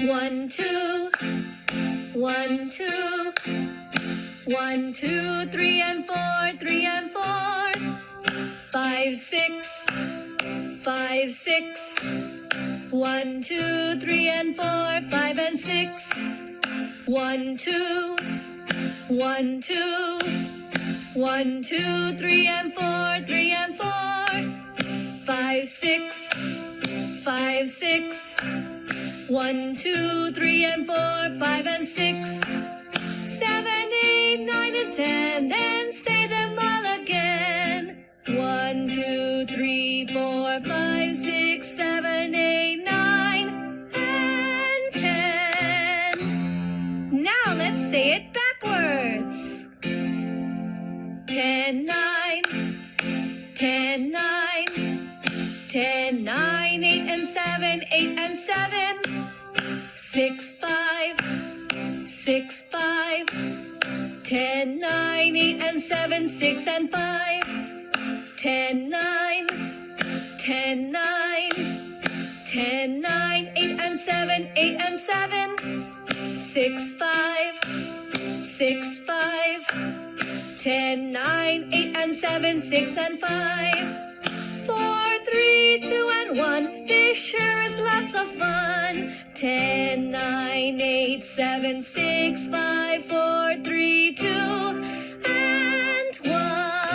1, 2, 1, 2, 1, 2, 3 and 4, 3 and 4, 5, 6, 5, 6, 1, 2, 3 and 4, 5 and 6, 1, 2, 1, 2, 1, 2, 3 and 4, 3 and 4, 5, 6, 5, 6, 1, 2, 3 and 4, 5 and 6, 7, 8, 9 and 10, and say them all again. 1, 2, 3, 4, 5, 6, 7, 8, 9, and 10. Now let's say it backwards. 10, 9, 10, 9, 10, 9, 8 and 7, 8 and 7, 6, 5, 6, 5, 10, 9, 8 and 7, 6 and 5, 10, 9, 10, 9, 10, 9, 8 and 7, 8 and 7, 6, 5, 6, 5, 10, 9, 8 and 7, 6 and 5, 4, 3, 2 and 1, this sure is lots of fun. 10, 9, 8, 7, 6, 5, 4, 3, 2, and 1.